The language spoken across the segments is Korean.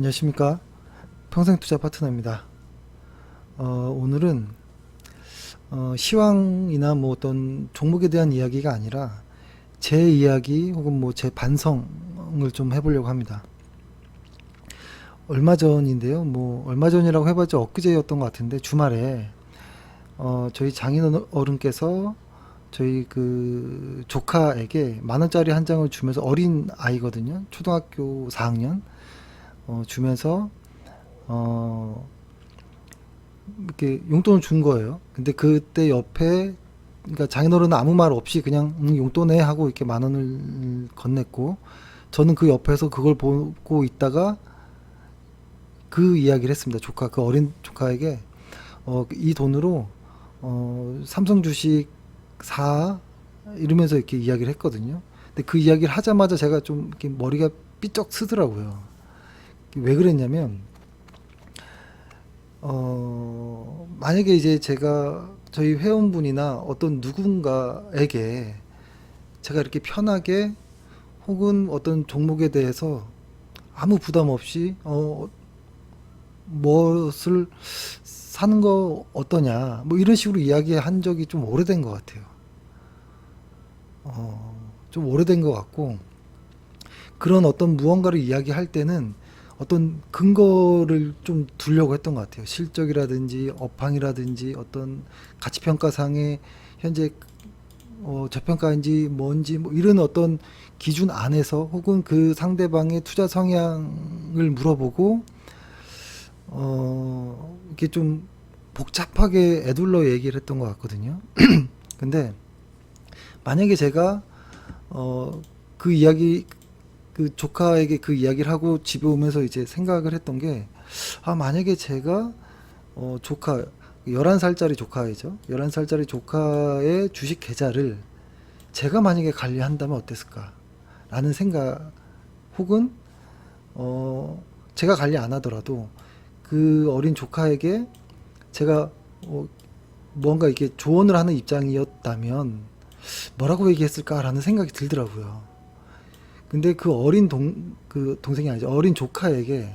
안녕하십니까. 평생투자 파트너입니다. 오늘은 시황이나 뭐 어떤 종목에 대한 이야기가 아니라 제 이야기 혹은 뭐 제 반성을 좀 해보려고 합니다. 얼마 전인데요. 뭐 얼마 전이라고 해봤자 엊그제였던 것 같은데 주말에 저희 장인 어른께서 저희 그 조카에게 10,000원짜리 한 장을 주면서, 어린 아이거든요. 초등학교 4학년 주면서 어 이렇게 용돈을 준 거예요. 근데 그때 옆에, 그러니까 장인어른은 아무 말 없이 그냥 용돈해 하고 이렇게 10,000원을 건넸고, 저는 그 옆에서 그걸 보고 있다가 그 이야기를 했습니다. 그 어린 조카에게 이 돈으로 삼성 주식 사, 이러면서 이렇게 이야기를 했거든요. 근데 그 이야기를 하자마자 제가 좀 이렇게 머리가 삐쩍 쓰더라고요. 왜 그랬냐면 만약에 이제 제가 저희 회원분이나 어떤 누군가에게 제가 이렇게 편하게 혹은 어떤 종목에 대해서 아무 부담 없이 무엇을 사는 거 어떠냐 뭐 이런 식으로 이야기한 적이 좀 오래된 것 같아요. 좀 오래된 것 같고, 그런 어떤 무언가를 이야기할 때는 어떤 근거를 좀 두려고 했던 것 같아요. 실적이라든지 업황이라든지 어떤 가치평가상의 현재 저평가인지 뭔지 뭐 이런 어떤 기준 안에서, 혹은 그 상대방의 투자 성향을 물어보고 이렇게 좀 복잡하게 애둘러 얘기를 했던 것 같거든요. 근데 만약에 제가 그 이야기, 그 조카에게 그 이야기를 하고 집에 오면서 이제 생각을 했던 게, 만약에 제가 조카, 11살짜리 조카이죠. 11살짜리 조카의 주식 계좌를 제가 만약에 관리한다면 어땠을까? 라는 생각, 혹은 제가 관리 안 하더라도 그 어린 조카에게 제가 뭔가 이렇게 조언을 하는 입장이었다면 뭐라고 얘기했을까라는 생각이 들더라고요. 근데 그 그 동생이 아니죠. 어린 조카에게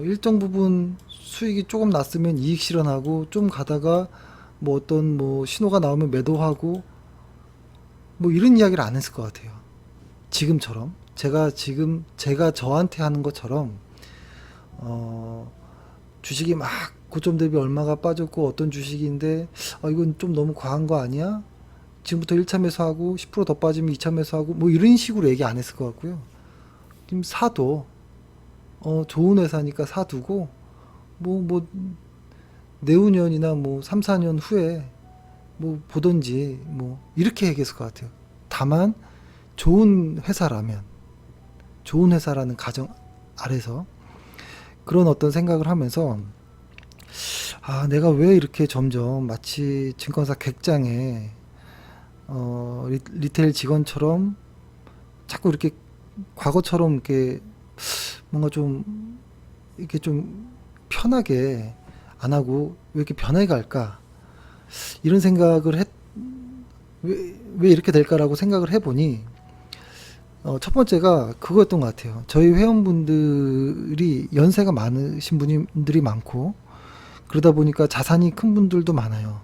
일정 부분 수익이 조금 났으면 이익 실현하고, 좀 가다가 뭐 어떤 뭐 신호가 나오면 매도하고, 뭐 이런 이야기를 안 했을 것 같아요. 지금처럼. 제가 저한테 하는 것처럼, 어, 주식이 막 고점 대비 얼마가 빠졌고 어떤 주식인데, 이건 좀 너무 과한 거 아니야? 지금부터 1차 매수하고 10%더 빠지면 2차 매수하고 뭐 이런 식으로 얘기 안 했을 것 같고요. 지금 사도 좋은 회사니까 사두고 뭐 내후년이나 뭐 3, 4년 후에 뭐 보던지 뭐 이렇게 얘기했을 것 같아요. 다만 좋은 회사라는 가정 아래서 그런 어떤 생각을 하면서, 내가 왜 이렇게 점점 마치 증권사 객장에 리테일 직원처럼 자꾸 이렇게 과거처럼 이렇게 뭔가 좀 이렇게 좀 편하게 안 하고 왜 이렇게 변해 갈까, 이런 생각을 왜 이렇게 될까라고 생각을 해보니, 첫 번째가 그거였던 것 같아요. 저희 회원분들이 연세가 많으신 분들이 많고, 그러다 보니까 자산이 큰 분들도 많아요.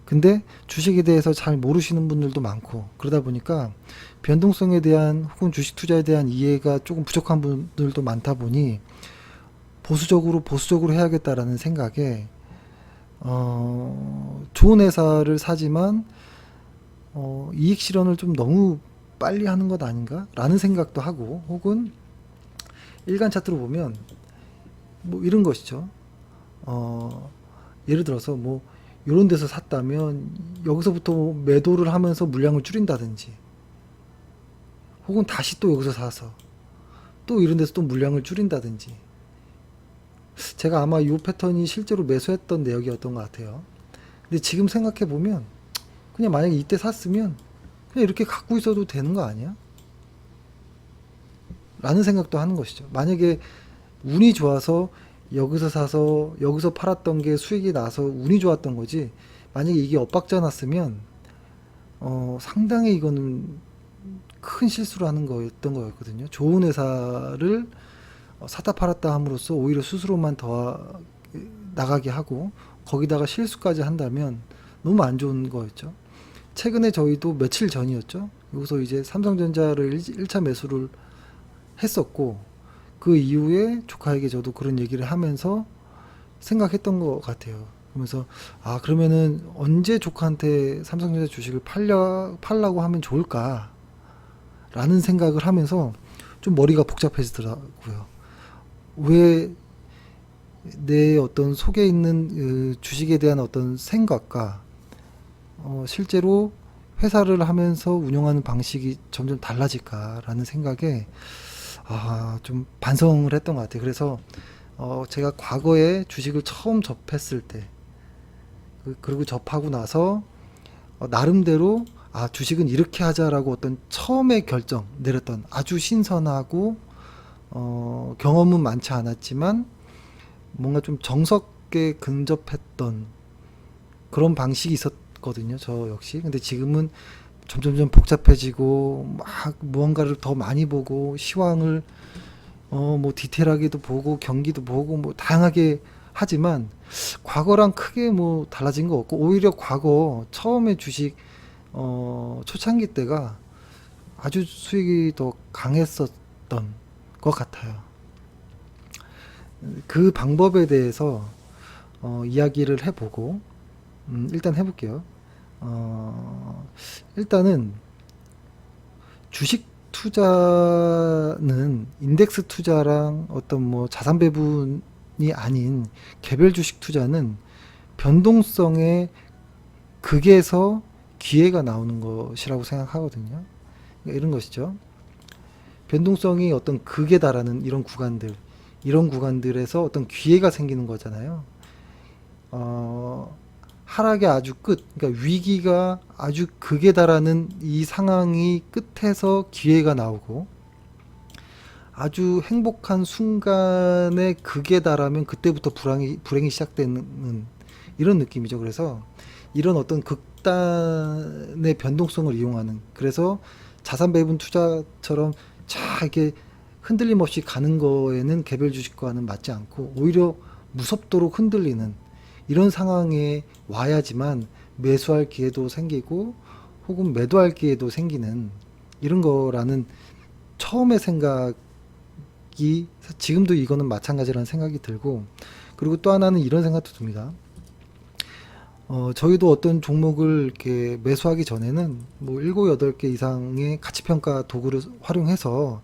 근데 주식에 대해서 잘 모르시는 분들도 많고, 그러다 보니까 변동성에 대한 혹은 주식 투자에 대한 이해가 조금 부족한 분들도 많다 보니 보수적으로 해야겠다라는 생각에 좋은 회사를 사지만 이익 실현을 좀 너무 빨리 하는 것 아닌가 라는 생각도 하고, 혹은 일간 차트로 보면 뭐 이런 것이죠. 예를 들어서 뭐 이런 데서 샀다면 여기서부터 매도를 하면서 물량을 줄인다든지, 혹은 다시 또 여기서 사서 또 이런 데서 또 물량을 줄인다든지, 제가 아마 이 패턴이 실제로 매수했던 내역이었던 것 같아요. 근데 지금 생각해 보면 그냥 만약에 이때 샀으면 그냥 이렇게 갖고 있어도 되는 거 아니야? 라는 생각도 하는 것이죠. 만약에 운이 좋아서 여기서 사서 여기서 팔았던 게 수익이 나서 운이 좋았던 거지, 만약에 이게 엇박자 났으면 상당히 이거는 큰 실수를 하는 거였던 거였거든요. 좋은 회사를 사다 팔았다 함으로써 오히려 수수료만 더 나가게 하고 거기다가 실수까지 한다면 너무 안 좋은 거였죠. 최근에 저희도 며칠 전이었죠. 여기서 이제 삼성전자를 1차 매수를 했었고 그 이후에 조카에게 저도 그런 얘기를 하면서 생각했던 것 같아요. 그러면서 아 그러면은 언제 조카한테 삼성전자 주식을 팔라고 하면 좋을까? 라는 생각을 하면서 좀 머리가 복잡해지더라고요. 왜 내 어떤 속에 있는 주식에 대한 어떤 생각과 실제로 회사를 하면서 운영하는 방식이 점점 달라질까라는 생각에 좀 반성을 했던 것 같아요. 그래서 제가 과거에 주식을 처음 접했을 때 그리고 접하고 나서 나름대로 주식은 이렇게 하자라고 어떤 처음에 결정 내렸던 아주 신선하고 경험은 많지 않았지만 뭔가 좀 정석에 근접했던 그런 방식이 있었거든요. 저 역시. 근데 지금은 점점점 복잡해지고 막 무언가를 더 많이 보고 시황을 뭐 디테일하게도 보고 경기도 보고 뭐 다양하게 하지만 과거랑 크게 뭐 달라진 거 없고 오히려 과거 처음에 주식 초창기 때가 아주 수익이 더 강했었던 것 같아요. 그 방법에 대해서 이야기를 해보고 일단 해볼게요. 일단은 주식 투자는 인덱스 투자랑 어떤 뭐 자산 배분이 아닌 개별 주식 투자는 변동성의 극에서 기회가 나오는 것이라고 생각하거든요. 그러니까 이런 것이죠. 변동성이 어떤 극에 달하는 이런 구간들에서 어떤 기회가 생기는 거잖아요. 하락의 아주 끝, 그러니까 위기가 아주 극에 달하는 이 상황이 끝에서 기회가 나오고 아주 행복한 순간에 극에 달하면 그때부터 불행이 시작되는 이런 느낌이죠. 그래서 이런 어떤 극단의 변동성을 이용하는 그래서 자산 배분 투자처럼 쫙 이렇게 흔들림 없이 가는 거에는 개별 주식과는 맞지 않고 오히려 무섭도록 흔들리는 이런 상황에 와야지만 매수할 기회도 생기고 혹은 매도할 기회도 생기는 이런 거라는 처음의 생각이 지금도 이거는 마찬가지라는 생각이 들고 그리고 또 하나는 이런 생각도 듭니다. 저희도 어떤 종목을 이렇게 매수하기 전에는 뭐 7, 8개 이상의 가치평가 도구를 활용해서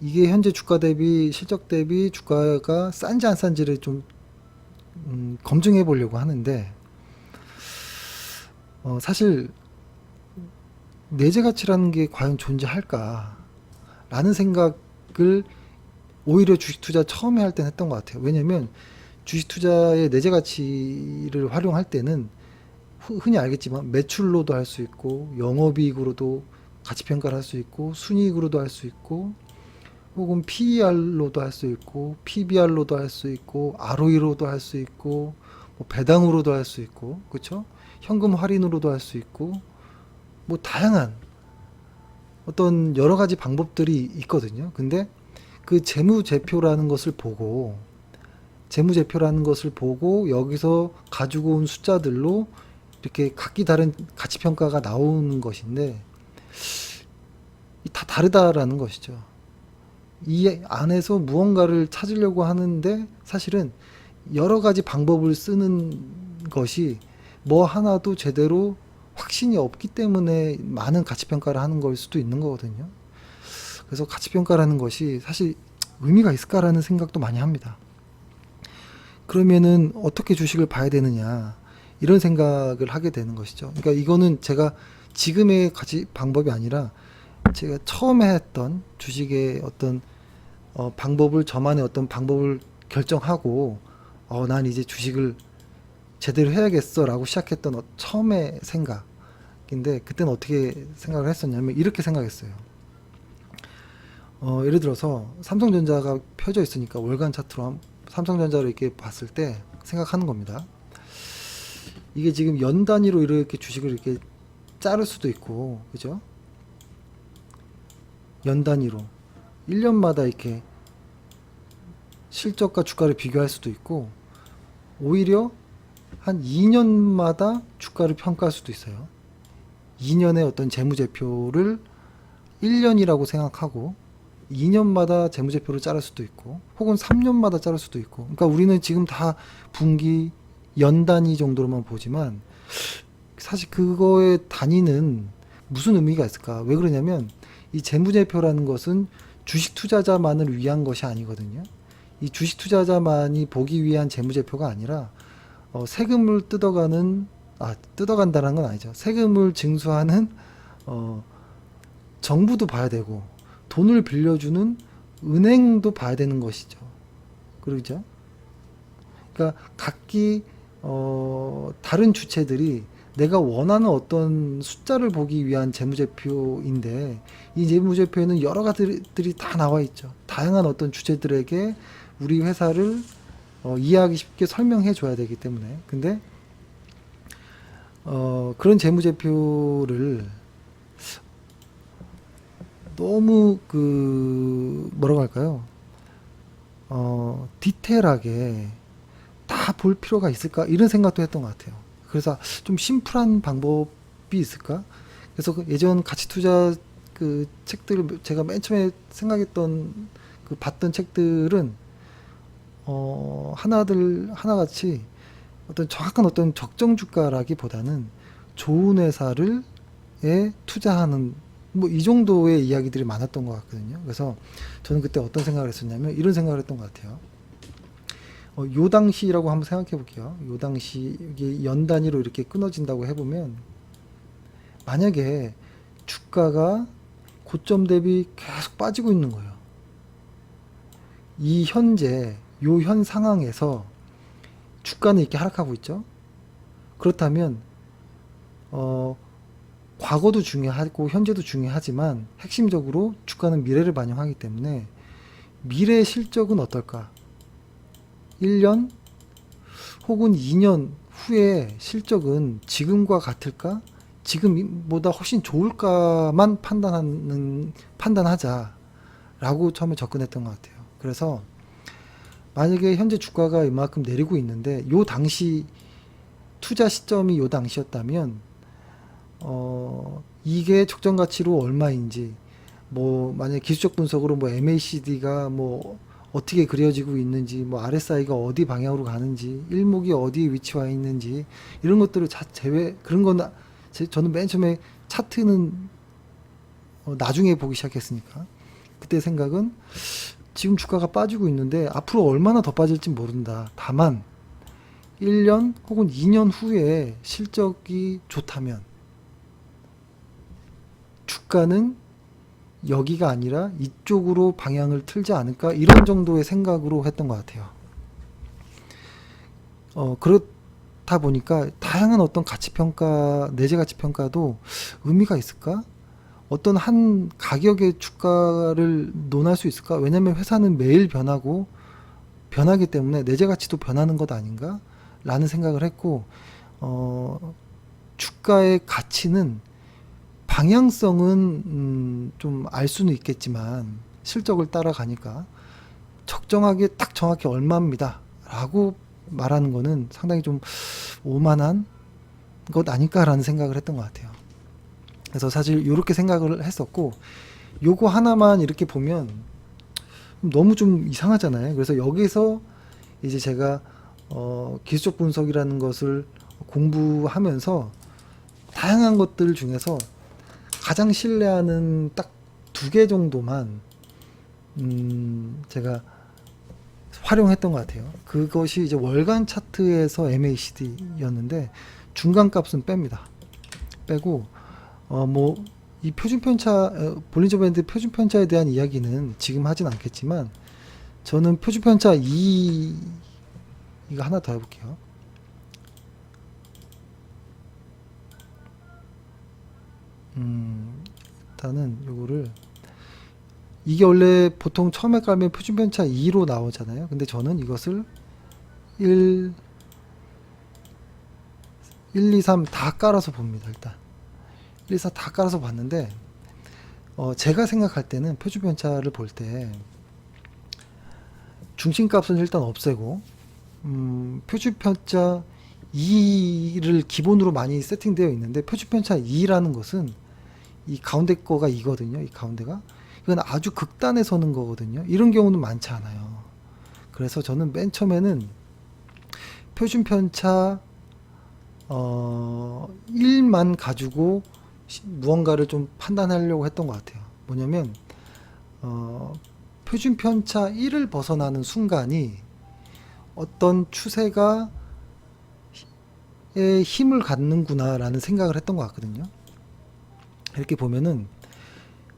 이게 현재 주가 대비 실적 대비 주가가 싼지 안 싼지를 좀 검증해 보려고 하는데 사실 내재 가치라는 게 과연 존재할까 라는 생각을 오히려 주식 투자 처음에 할 때는 했던 것 같아요. 왜냐면 주식 투자의 내재 가치를 활용할 때는 흔히 알겠지만 매출로도 할 수 있고 영업이익으로도 가치 평가를 할 수 있고 순이익으로도 할 수 있고 혹은 PER로도 할 수 있고 PBR로도 할 수 있고 ROE로도 할 수 있고 뭐 배당으로도 할 수 있고 그렇죠? 현금 할인으로도 할 수 있고 뭐 다양한 어떤 여러 가지 방법들이 있거든요. 근데 그 재무제표라는 것을 보고 여기서 가지고 온 숫자들로 이렇게 각기 다른 가치 평가가 나오는 것인데 다 다르다라는 것이죠. 이 안에서 무언가를 찾으려고 하는데 사실은 여러 가지 방법을 쓰는 것이 뭐 하나도 제대로 확신이 없기 때문에 많은 가치평가를 하는 걸 수도 있는 거거든요. 그래서 가치평가라는 것이 사실 의미가 있을까라는 생각도 많이 합니다. 그러면은 어떻게 주식을 봐야 되느냐 이런 생각을 하게 되는 것이죠. 그러니까 이거는 제가 지금의 가치 방법이 아니라 제가 처음에 했던 주식의 어떤 방법을 저만의 어떤 방법을 결정하고 난 이제 주식을 제대로 해야겠어라고 시작했던 처음의 생각인데 그때는 어떻게 생각을 했었냐면 이렇게 생각했어요. 예를 들어서 삼성전자가 펴져 있으니까 월간 차트로 삼성전자를 이렇게 봤을 때 생각하는 겁니다. 이게 지금 연 단위로 이렇게 주식을 이렇게 자를 수도 있고 그죠? 연 단위로 1년마다 이렇게 실적과 주가를 비교할 수도 있고, 오히려 한 2년마다 주가를 평가할 수도 있어요. 2년의 어떤 재무제표를 1년이라고 생각하고 2년마다 재무제표를 자를 수도 있고, 혹은 3년마다 자를 수도 있고. 그러니까 우리는 지금 다 분기, 연 단위 정도로만 보지만 사실 그거의 단위는 무슨 의미가 있을까? 왜 그러냐면 이 재무제표라는 것은 주식 투자자만을 위한 것이 아니거든요. 이 주식 투자자만이 보기 위한 재무제표가 아니라 세금을 뜯어간다는 건 아니죠. 세금을 징수하는 정부도 봐야 되고, 돈을 빌려주는 은행도 봐야 되는 것이죠. 그러죠? 그러니까 각기 다른 주체들이 내가 원하는 어떤 숫자를 보기 위한 재무제표인데, 이 재무제표에는 여러 가지들이 다 나와 있죠. 다양한 어떤 주체들에게 우리 회사를 이해하기 쉽게 설명해 줘야 되기 때문에. 근데 그런 재무제표를 너무 뭐라고 할까요? 디테일하게 다 볼 필요가 있을까? 이런 생각도 했던 것 같아요. 그래서 좀 심플한 방법이 있을까? 그래서 예전 가치 투자 책들을 제가 맨 처음에 생각했던 봤던 책들은 하나같이 어떤 정확한 어떤 적정 주가라기보다는 좋은 회사를 투자하는 뭐 이 정도의 이야기들이 많았던 것 같거든요. 그래서 저는 그때 어떤 생각을 했었냐면 이런 생각을 했던 것 같아요. 요 당시라고 한번 생각해 볼게요. 요 당시 이게 연 단위로 이렇게 끊어진다고 해보면, 만약에 주가가 고점 대비 계속 빠지고 있는 거예요. 이 현재 요 현 상황에서 주가는 이렇게 하락하고 있죠. 그렇다면 과거도 중요하고 현재도 중요하지만 핵심적으로 주가는 미래를 반영하기 때문에 미래 실적은 어떨까? 1년 혹은 2년 후에 실적은 지금과 같을까? 지금보다 훨씬 좋을까만 판단하자라고 처음에 접근했던 것 같아요. 그래서 만약에 현재 주가가 이만큼 내리고 있는데 요 당시 투자 시점이 요 당시였다면 이게 적정 가치로 얼마인지, 뭐 만약 기술적 분석으로 뭐 MACD가 뭐 어떻게 그려지고 있는지, 뭐 RSI가 어디 방향으로 가는지, 일목이 어디에 위치해 있는지, 이런 것들을 그런 건 저는 맨 처음에 차트는 나중에 보기 시작했으니까, 그때 생각은 지금 주가가 빠지고 있는데 앞으로 얼마나 더 빠질지 모른다. 다만 1년 혹은 2년 후에 실적이 좋다면 주가는 여기가 아니라 이쪽으로 방향을 틀지 않을까, 이런 정도의 생각으로 했던 것 같아요. 그렇다 보니까 다양한 어떤 가치평가, 내재 가치평가도 의미가 있을까? 어떤 한 가격의 주가를 논할 수 있을까? 왜냐면 회사는 매일 변하기 때문에 내재 가치도 변하는 것 아닌가? 라는 생각을 했고, 주가의 가치는 방향성은 좀 알 수는 있겠지만 실적을 따라가니까 적정하게 딱 정확히 얼마입니다 라고 말하는 거는 상당히 좀 오만한 것 아닐까라는 생각을 했던 것 같아요. 그래서 사실 이렇게 생각을 했었고, 요거 하나만 이렇게 보면 너무 좀 이상하잖아요. 그래서 여기서 이제 제가 기술적 분석이라는 것을 공부하면서 다양한 것들 중에서 가장 신뢰하는 딱 2개 정도만 제가 활용했던 것 같아요. 그것이 이제 월간 차트에서 MACD였는데 중간 값은 뺍니다. 빼고 뭐 이 표준 편차, 볼린저 밴드 표준 편차에 대한 이야기는 지금 하진 않겠지만, 저는 표준 편차 2, 이거 하나 더 해볼게요. 일단은 요거를, 이게 원래 보통 처음에 깔면 표준 편차 2로 나오잖아요. 근데 저는 이것을 1, 2, 3 다 깔아서 봅니다. 일단 1, 2, 4 다 깔아서 봤는데 제가 생각할 때는 표준편차를 볼 때 중심값은 일단 없애고 표준편차 2를 기본으로 많이 세팅되어 있는데, 표준편차 2라는 것은 이 가운데 거가 2거든요. 이 가운데가 이건 아주 극단에 서는 거거든요. 이런 경우는 많지 않아요. 그래서 저는 맨 처음에는 표준편차 1만 가지고 무언가를 좀 판단하려고 했던 것 같아요. 뭐냐면 표준편차 1을 벗어나는 순간이 어떤 추세가 에 힘을 갖는구나 라는 생각을 했던 것 같거든요. 이렇게 보면은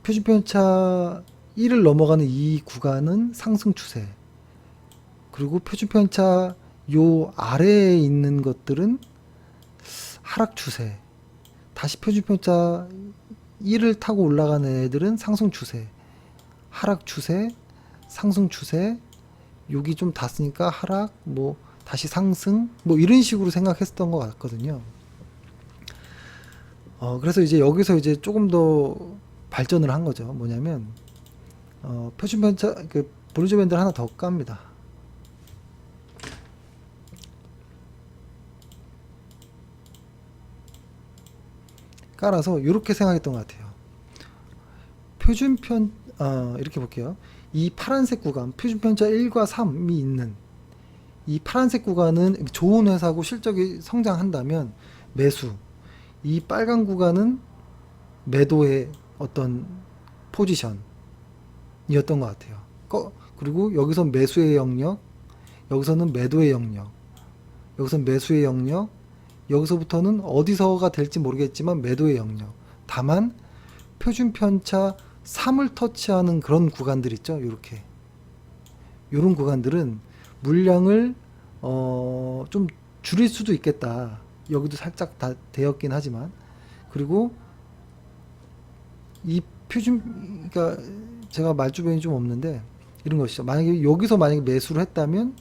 표준편차 1을 넘어가는 이 구간은 상승 추세, 그리고 표준편차 요 아래에 있는 것들은 하락 추세, 다시 표준편차 1을 타고 올라가는 애들은 상승 추세, 하락 추세, 상승 추세, 여기 좀 닿으니까 하락, 뭐 다시 상승, 뭐 이런 식으로 생각했었던 것 같거든요. 그래서 이제 여기서 이제 조금 더 발전을 한 거죠. 뭐냐면 표준편차 그 볼리저 밴드를 하나 더 깝니다. 깔아서 이렇게 생각했던 것 같아요. 표준편 이렇게 볼게요. 이 파란색 구간, 표준편차 1과 3이 있는 이 파란색 구간은 좋은 회사고 실적이 성장한다면 매수, 이 빨간 구간은 매도의 어떤 포지션이었던 것 같아요. 그리고 여기서 매수의 영역, 여기서는 매도의 영역, 여기서 매수의 영역, 여기서부터는 어디서가 될지 모르겠지만 매도의 영역. 다만 표준편차 3을 터치하는 그런 구간들 있죠. 이렇게 이런 구간들은 물량을 좀 줄일 수도 있겠다. 여기도 살짝 다 되었긴 하지만, 그리고 이 표준, 그러니까 제가 말주변이 좀 없는데 이런 것이죠. 만약에 여기서 만약에 매수를 했다면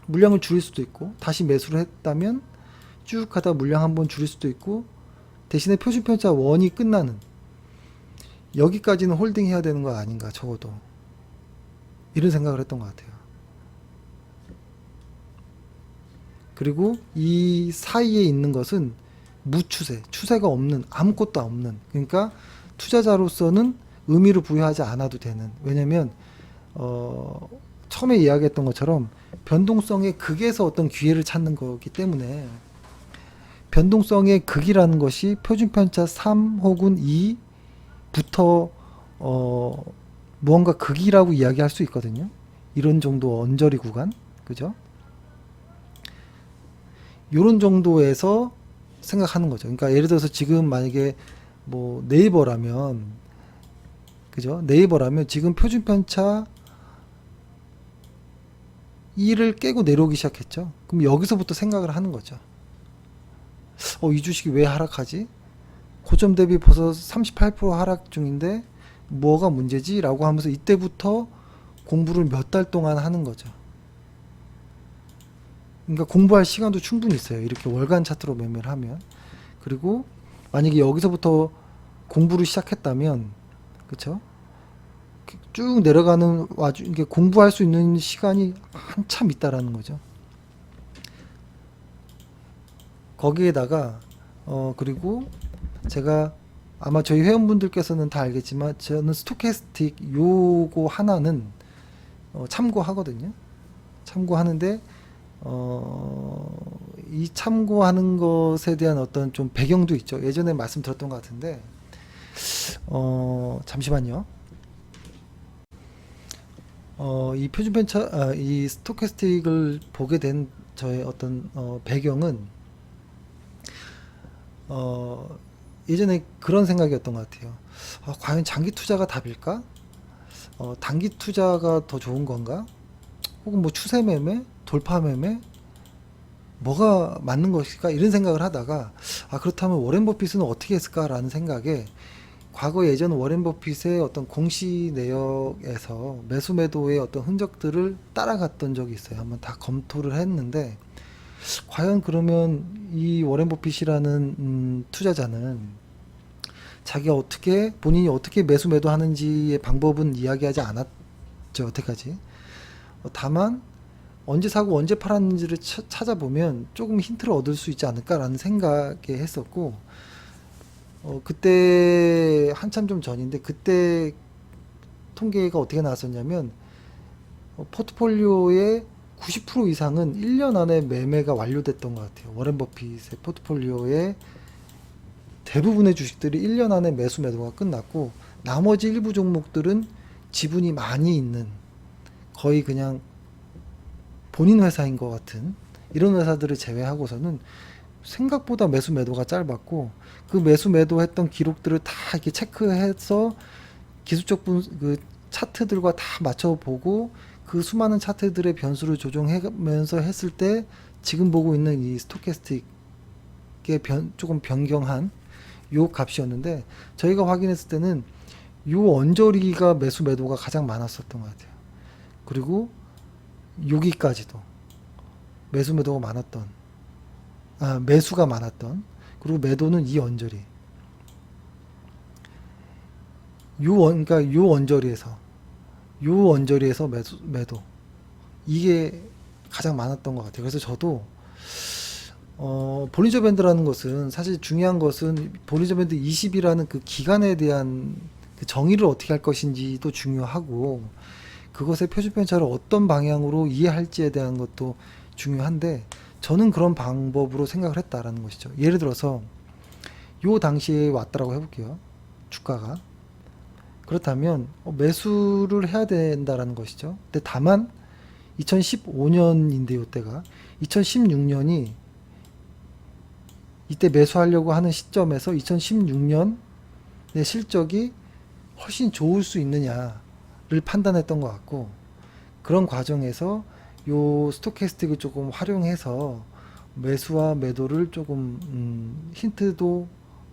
물량을 줄일 수도 있고, 다시 매수를 했다면 쭉 하다 물량 한번 줄일 수도 있고, 대신에 표준편차 1이 끝나는 여기까지는 홀딩 해야 되는 거 아닌가, 적어도 이런 생각을 했던 것 같아요. 그리고 이 사이에 있는 것은 무추세, 추세가 없는, 아무것도 없는, 그러니까 투자자로서는 의미를 부여하지 않아도 되는. 왜냐면 처음에 이야기했던 것처럼 변동성의 극에서 어떤 기회를 찾는 거기 때문에, 변동성의 극이라는 것이 표준편차 3 혹은 2부터 무언가 극이라고 이야기할 수 있거든요. 이런 정도 언저리 구간, 그죠? 요런 정도에서 생각하는 거죠. 그러니까 예를 들어서 지금 만약에 뭐 네이버라면, 그죠? 네이버라면 지금 표준편차 2를 깨고 내려오기 시작했죠. 그럼 여기서부터 생각을 하는 거죠. 이 주식이 왜 하락하지? 고점 대비 벌써 38% 하락 중인데 뭐가 문제지? 라고 하면서 이때부터 공부를 몇 달 동안 하는 거죠. 그러니까 공부할 시간도 충분히 있어요. 이렇게 월간 차트로 매매를 하면. 그리고 만약에 여기서부터 공부를 시작했다면, 그쵸? 쭉 내려가는 와중에 공부할 수 있는 시간이 한참 있다라는 거죠. 거기에다가 그리고 제가 아마 저희 회원분들께서는 다 알겠지만 저는 스토캐스틱 요거 하나는 참고하거든요. 참고하는데 이 참고하는 것에 대한 어떤 좀 배경도 있죠. 예전에 말씀드렸던 것 같은데 잠시만요. 이 표준편차 이 스토캐스틱을 보게 된 저의 어떤 배경은 예전에 그런 생각이었던 것 같아요. 과연 장기 투자가 답일까? 단기 투자가 더 좋은 건가? 혹은 뭐 추세 매매, 돌파 매매, 뭐가 맞는 것일까? 이런 생각을 하다가 그렇다면 워렌 버핏은 어떻게 했을까라는 생각에, 과거 예전 워렌 버핏의 어떤 공시 내역에서 매수 매도의 어떤 흔적들을 따라갔던 적이 있어요. 한번 다 검토를 했는데, 과연 그러면 이 워렌 버핏이라는 투자자는 자기가 본인이 어떻게 매수 매도하는지의 방법은 이야기하지 않았죠. 어떻게까지. 다만 언제 사고 언제 팔았는지를 찾아보면 조금 힌트를 얻을 수 있지 않을까라는 생각에 했었고, 그때 한참 좀 전인데 그때 통계가 어떻게 나왔었냐면, 포트폴리오의 90% 이상은 1년 안에 매매가 완료됐던 것 같아요. 워렌 버핏의 포트폴리오의 대부분의 주식들이 1년 안에 매수 매도가 끝났고, 나머지 일부 종목들은 지분이 많이 있는, 거의 그냥 본인 회사인 것 같은 이런 회사들을 제외하고서는 생각보다 매수 매도가 짧았고, 그 매수 매도했던 기록들을 다 이렇게 체크해서 기술적 그 차트들과 다 맞춰보고, 그 수많은 차트들의 변수를 조정하면서 했을 때 지금 보고 있는 이 스토캐스틱의 조금 변경한 요 값이었는데, 저희가 확인했을 때는 요 언저리가 매수 매도가 가장 많았었던 것 같아요. 그리고 여기까지도 매수 매도가 많았던, 매수가 많았던, 그리고 매도는 이 언저리, 그러니까 요 언저리에서 매도, 이게 가장 많았던 것 같아요. 그래서 저도 볼린저 밴드라는 것은, 사실 중요한 것은 볼린저 밴드 20이라는 그 기간에 대한 그 정의를 어떻게 할 것인지도 중요하고, 그것의 표준 편차를 어떤 방향으로 이해할지에 대한 것도 중요한데, 저는 그런 방법으로 생각을 했다라는 것이죠. 예를 들어서 요 당시에 왔다라고 해볼게요. 주가가. 그렇다면 매수를 해야 된다라는 것이죠. 근데 다만 2015년인데, 요때가 2016년이 이때 매수하려고 하는 시점에서 2016년의 실적이 훨씬 좋을 수 있느냐를 판단했던 것 같고, 그런 과정에서 요 스토캐스틱을 조금 활용해서 매수와 매도를 조금 힌트도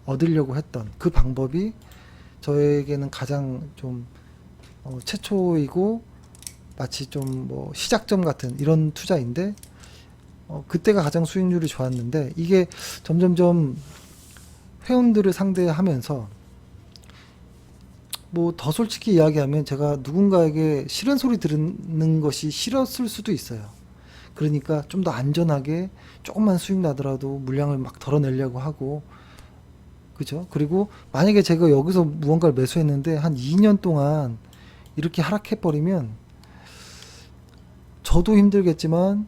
얻으려고 했던 그 방법이 저에게는 가장 좀 최초이고, 마치 좀 뭐 시작점 같은 이런 투자인데, 그때가 가장 수익률이 좋았는데, 이게 점점점 회원들을 상대하면서, 뭐 더 솔직히 이야기하면 제가 누군가에게 싫은 소리 들은 것이 싫었을 수도 있어요. 그러니까 좀 더 안전하게 조금만 수익 나더라도 물량을 막 덜어내려고 하고, 그죠? 그리고 만약에 제가 여기서 무언가를 매수했는데 한 2년 동안 이렇게 하락해버리면 저도 힘들겠지만,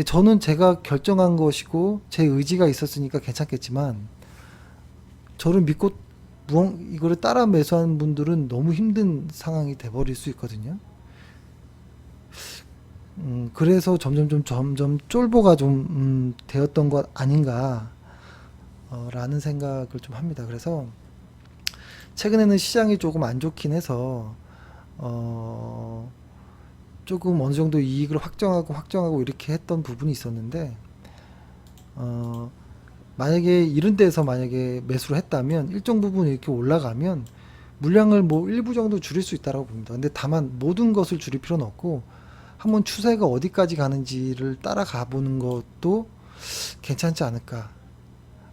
저는 제가 결정한 것이고 제 의지가 있었으니까 괜찮겠지만, 저를 믿고 이거를 따라 매수하는 분들은 너무 힘든 상황이 돼버릴 수 있거든요. 그래서 점점 쫄보가 좀 되었던 것 아닌가 라는 생각을 좀 합니다. 그래서 최근에는 시장이 조금 안 좋긴 해서 조금 어느 정도 이익을 확정하고 이렇게 했던 부분이 있었는데, 만약에 이런 데서 만약에 매수를 했다면 일정 부분 이렇게 올라가면 물량을 뭐 일부 정도 줄일 수 있다고 봅니다. 근데 다만 모든 것을 줄일 필요는 없고, 한번 추세가 어디까지 가는지를 따라가 보는 것도 괜찮지 않을까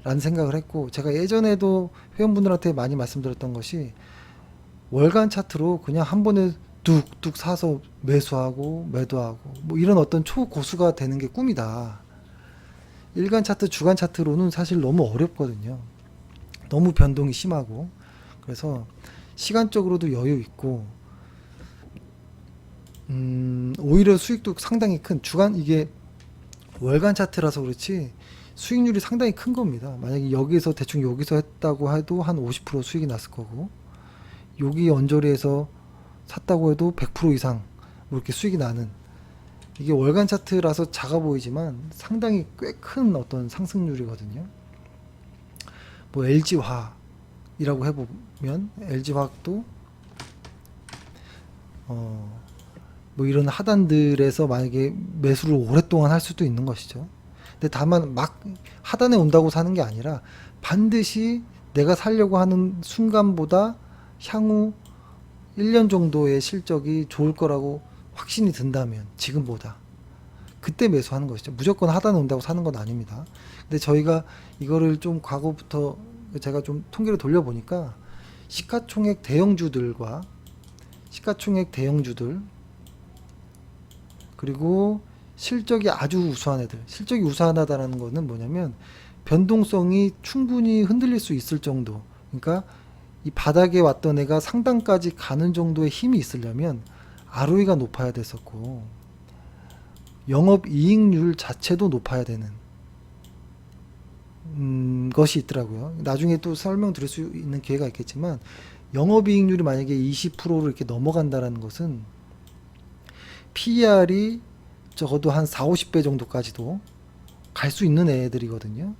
라는 생각을 했고, 제가 예전에도 회원분들한테 많이 말씀드렸던 것이, 월간 차트로 그냥 한 번에 뚝뚝 사서 매수하고 매도하고 뭐 이런 어떤 초고수가 되는 게 꿈이다. 일간 차트, 주간 차트로는 사실 너무 어렵거든요. 너무 변동이 심하고. 그래서 시간적으로도 여유 있고, 오히려 수익도 상당히 큰, 이게 월간 차트라서 그렇지 수익률이 상당히 큰 겁니다. 만약에 대충 여기서 했다고 해도 한 50% 수익이 났을 거고, 여기 언저리에서 샀다고 해도 100% 이상 뭐 이렇게 수익이 나는, 이게 월간 차트라서 작아 보이지만 상당히 꽤 큰 어떤 상승률이거든요. 뭐 LG화학이라고 해보면, LG화학도 뭐 이런 하단들에서 만약에 매수를 오랫동안 할 수도 있는 것이죠. 근데 다만 막 하단에 온다고 사는 게 아니라, 반드시 내가 살려고 하는 순간보다 향후 1년 정도의 실적이 좋을 거라고 확신이 든다면, 지금보다 그때 매수하는 것이죠. 무조건 하단에 온다고 사는 건 아닙니다. 근데 저희가 이거를 좀 과거부터 제가 좀 통계를 돌려보니까 시가총액 대형주들과 시가총액 대형주들, 그리고 실적이 아주 우수한 애들. 실적이 우수하다라는 거는 뭐냐면 변동성이 충분히 흔들릴 수 있을 정도. 그러니까 이 바닥에 왔던 애가 상단까지 가는 정도의 힘이 있으려면 ROE가 높아야 됐었고, 영업이익률 자체도 높아야 되는 것이 있더라고요. 나중에 또 설명드릴 수 있는 기회가 있겠지만, 영업이익률이 만약에 20%로 이렇게 넘어간다는 것은 PER이 적어도 한 4, 50배 정도까지도 갈 수 있는 애들이거든요.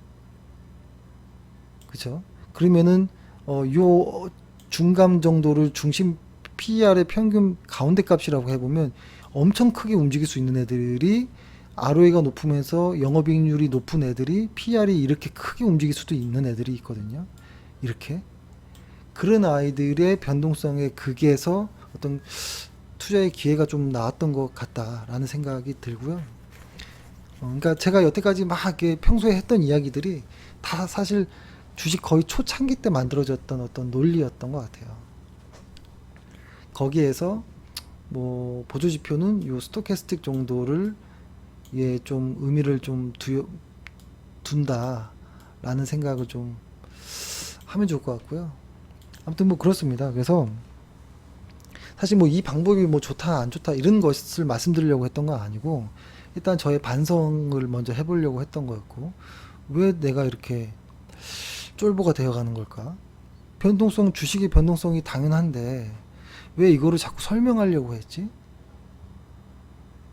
그쵸? 그러면은 요 중간 정도를 중심 PER의 평균 가운데 값이라고 해보면 엄청 크게 움직일 수 있는 애들이, ROE가 높으면서 영업이익률이 높은 애들이 PER이 이렇게 크게 움직일 수도 있는 애들이 있거든요. 이렇게. 그런 아이들의 변동성의 극에서 어떤 투자의 기회가 좀 나왔던 것 같다라는 생각이 들고요. 그러니까 제가 여태까지 막 이렇게 평소에 했던 이야기들이 다 사실 주식 거의 초창기 때 만들어졌던 어떤 논리였던 것 같아요. 거기에서 뭐 보조지표는 요 스토캐스틱 정도를 좀 의미를 좀 둔다라는 생각을 좀 하면 좋을 것 같고요. 아무튼 뭐 그렇습니다. 그래서 사실 뭐 이 방법이 뭐 좋다 안 좋다 이런 것을 말씀드리려고 했던 건 아니고, 일단 저의 반성을 먼저 해보려고 했던 거였고, 왜 내가 이렇게 쫄보가 되어가는 걸까? 주식의 변동성이 당연한데 왜 이거를 자꾸 설명하려고 했지?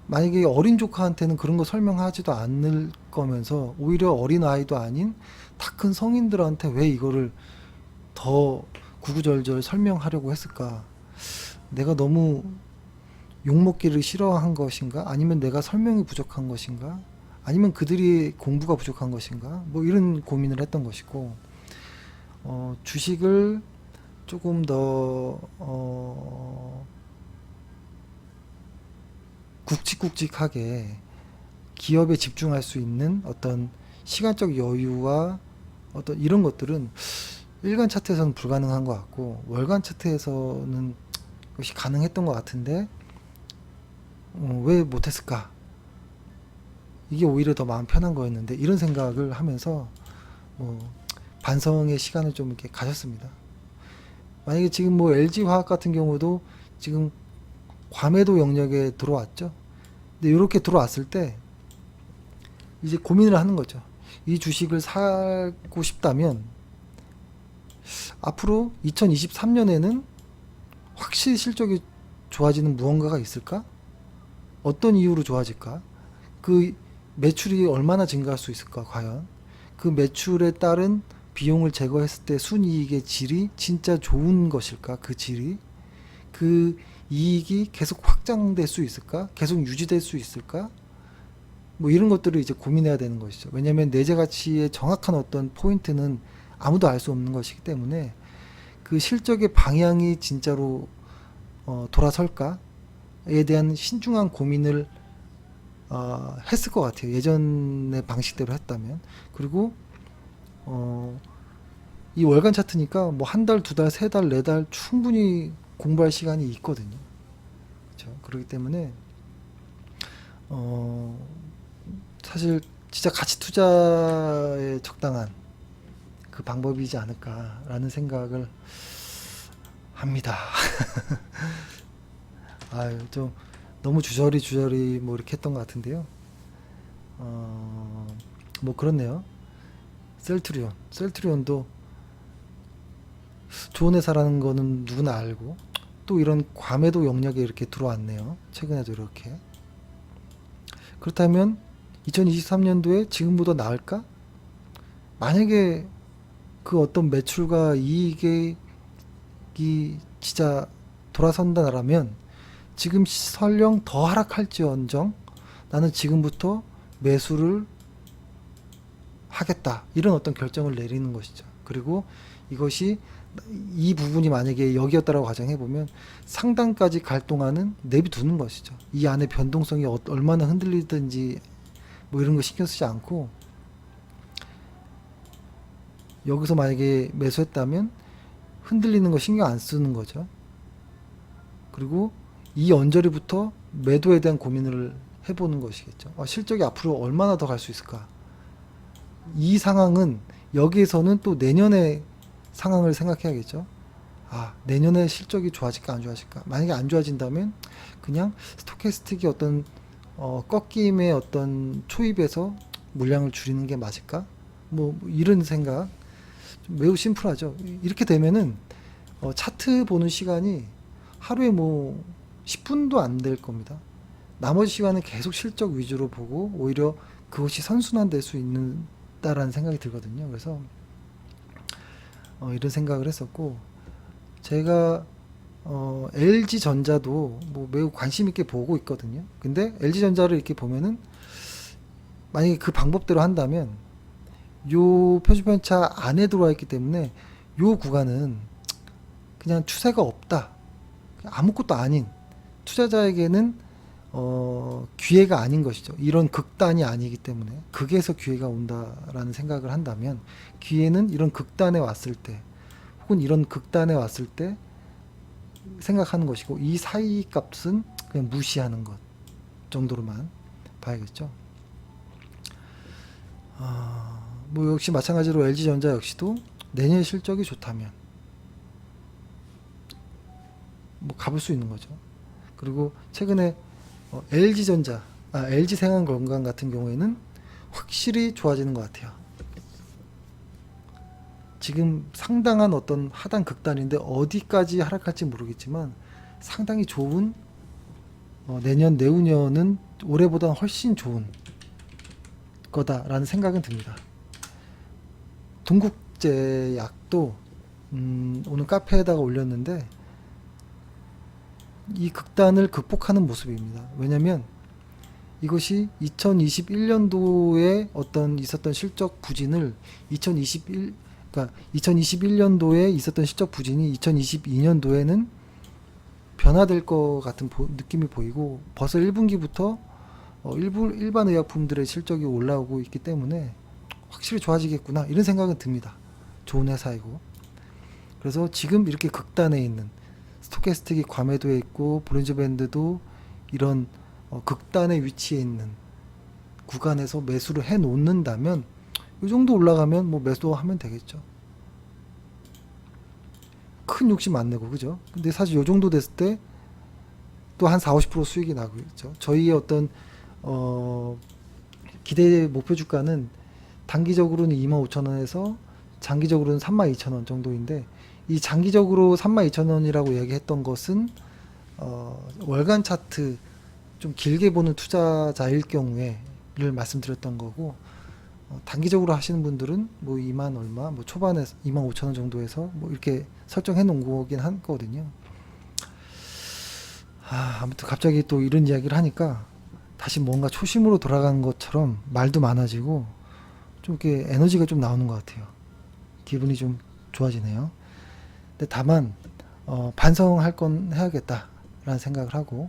만약에 어린 조카한테는 그런 거 설명하지도 않을 거면서 오히려 어린 아이도 아닌 다 큰 성인들한테 왜 이거를 더 구구절절 설명하려고 했을까? 내가 너무 욕먹기를 싫어한 것인가? 아니면 내가 설명이 부족한 것인가? 아니면 그들이 공부가 부족한 것인가? 뭐 이런 고민을 했던 것이고, 주식을 조금 더 굵직굵직하게 기업에 집중할 수 있는 어떤 시간적 여유와 어떤 이런 것들은 일간 차트에서는 불가능한 것 같고, 월간 차트에서는 그것이 가능했던 것 같은데 왜 못했을까? 이게 오히려 더 마음 편한 거였는데, 이런 생각을 하면서 반성의 시간을 좀 이렇게 가졌습니다. 만약에 지금 뭐 LG화학 같은 경우도 지금 과매도 영역에 들어왔죠. 근데 이렇게 들어왔을 때 이제 고민을 하는 거죠. 이 주식을 사고 싶다면 앞으로 2023년에는 확실히 실적이 좋아지는 무언가가 있을까? 어떤 이유로 좋아질까? 그 매출이 얼마나 증가할 수 있을까? 과연 그 매출에 따른 비용을 제거했을 때 순이익의 질이 진짜 좋은 것일까? 그 질이, 그 이익이 계속 확장될 수 있을까? 계속 유지될 수 있을까? 뭐 이런 것들을 이제 고민해야 되는 것이죠. 왜냐하면 내재 가치의 정확한 어떤 포인트는 아무도 알 수 없는 것이기 때문에 그 실적의 방향이 진짜로 돌아설까에 대한 신중한 고민을 했을 것 같아요. 예전의 방식대로 했다면. 그리고 이 월간 차트니까 뭐 한 달, 두 달, 세 달, 네 달 충분히 공부할 시간이 있거든요. 그렇죠? 그렇기 때문에 사실 진짜 가치 투자에 적당한 그 방법이지 않을까라는 생각을 합니다. 아유, 좀 너무 주저리 뭐 이렇게 했던 것 같은데요. 뭐 그렇네요. 셀트리온도 좋은 회사라는 거는 누구나 알고, 또 이런 과매도 영역에 이렇게 들어왔네요. 최근에도 이렇게. 그렇다면 2023년도에 지금보다 나을까? 만약에 그 어떤 매출과 이익이 진짜 돌아선다라면 지금 설령 더 하락할지언정 나는 지금부터 매수를 하겠다, 이런 어떤 결정을 내리는 것이죠. 그리고 이것이, 이 부분이 만약에 여기였다라고 가정해보면 상단까지 갈 동안은 내비두는 것이죠. 이 안에 변동성이 얼마나 흔들리든지 뭐 이런 거 신경 쓰지 않고, 여기서 만약에 매수했다면 흔들리는 거 신경 안 쓰는 거죠. 그리고 이 언저리부터 매도에 대한 고민을 해보는 것이겠죠. 실적이 앞으로 얼마나 더 갈 수 있을까? 이 상황은 여기에서는 또 내년의 상황을 생각해야겠죠. 내년에 실적이 좋아질까 안 좋아질까? 만약에 안 좋아진다면 그냥 스토캐스틱이 어떤 꺾임의 어떤 초입에서 물량을 줄이는 게 맞을까? 뭐 이런 생각. 좀 매우 심플하죠. 이렇게 되면은 차트 보는 시간이 하루에 뭐 10분도 안 될 겁니다. 나머지 시간은 계속 실적 위주로 보고 오히려 그것이 선순환될 수 있다라는 생각이 들거든요. 그래서 이런 생각을 했었고, 제가 LG전자도 뭐 매우 관심 있게 보고 있거든요. 근데 LG전자를 이렇게 보면은 만약에 그 방법대로 한다면 요 표준편차 안에 들어와 있기 때문에 요 구간은 그냥 추세가 없다, 아무것도 아닌 투자자에게는 기회가 아닌 것이죠. 이런 극단이 아니기 때문에 극에서 기회가 온다라는 생각을 한다면 기회는 이런 극단에 왔을 때 혹은 이런 극단에 왔을 때 생각하는 것이고, 이 사이 값은 그냥 무시하는 것 정도로만 봐야겠죠. 뭐 역시 마찬가지로 LG전자 역시도 내년 실적이 좋다면 뭐 가볼 수 있는 거죠. 그리고 최근에 LG전자, LG생활건강 같은 경우에는 확실히 좋아지는 것 같아요. 지금 상당한 어떤 하단 극단인데 어디까지 하락할지 모르겠지만 상당히 좋은, 내년 내후년은 올해보다 훨씬 좋은 거다라는 생각은 듭니다. 동국제약도 오늘 카페에다가 올렸는데 이 극단을 극복하는 모습입니다. 왜냐면 이것이 2021년도에 어떤 있었던 실적 부진을 2021년도에 있었던 실적 부진이 2022년도에는 변화될 것 같은 느낌이 보이고, 벌써 1분기부터 일반 의약품들의 실적이 올라오고 있기 때문에 확실히 좋아지겠구나 이런 생각은 듭니다. 좋은 회사이고. 그래서 지금 이렇게 극단에 있는 스토캐스틱이 과매도에 있고 볼린저 밴드도 이런 극단에 위치해 있는 구간에서 매수를 해 놓는다면 이 정도 올라가면 뭐 매수하면 되겠죠. 큰 욕심 안 내고, 그죠? 근데 사실 이 정도 됐을 때 또 한 40-50% 수익이 나고 있죠. 저희의 어떤 기대 목표 주가는 단기적으로는 25,000원에서 장기적으로는 32,000원 정도인데, 이 장기적으로 32,000원이라고 얘기했던 것은 월간 차트 좀 길게 보는 투자자일 경우에를 말씀드렸던 거고, 단기적으로 하시는 분들은 뭐 2만 얼마, 뭐 초반에 25,000원 정도에서 뭐 이렇게 설정해 놓은 거긴 하거든요. 아무튼 갑자기 또 이런 이야기를 하니까 다시 뭔가 초심으로 돌아간 것처럼 말도 많아지고 좀 이렇게 에너지가 좀 나오는 것 같아요. 기분이 좀 좋아지네요. 근데 다만 반성할 건 해야겠다라는 생각을 하고,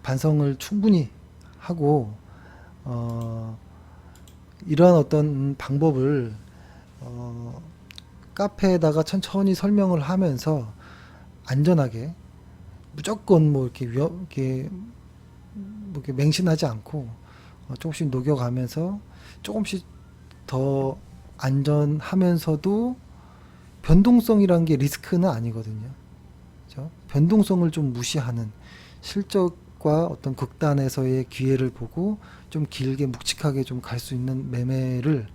반성을 충분히 하고 이러한 어떤 방법을 카페에다가 천천히 설명을 하면서 안전하게, 무조건 뭐 이렇게 뭐 이렇게 맹신하지 않고 조금씩 녹여가면서 조금씩 더 안전하면서도, 변동성이란 게 리스크는 아니거든요. 그렇죠? 변동성을 좀 무시하는, 실적과 어떤 극단에서의 기회를 보고 좀 길게 묵직하게 좀 갈 수 있는 매매를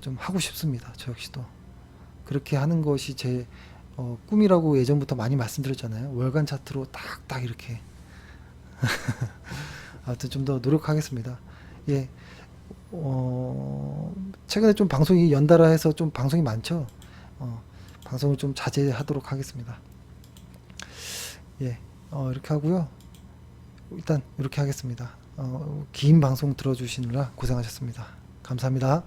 좀 하고 싶습니다. 저 역시도 그렇게 하는 것이 제 꿈이라고 예전부터 많이 말씀드렸잖아요. 월간 차트로 딱딱 이렇게. 아무튼 좀 더 노력하겠습니다. 예. 최근에 좀 방송이 연달아 해서 좀 방송이 많죠. 방송을 좀 자제하도록 하겠습니다. 예. 이렇게 하고요. 일단 이렇게 하겠습니다. 긴 방송 들어주시느라 고생하셨습니다. 감사합니다.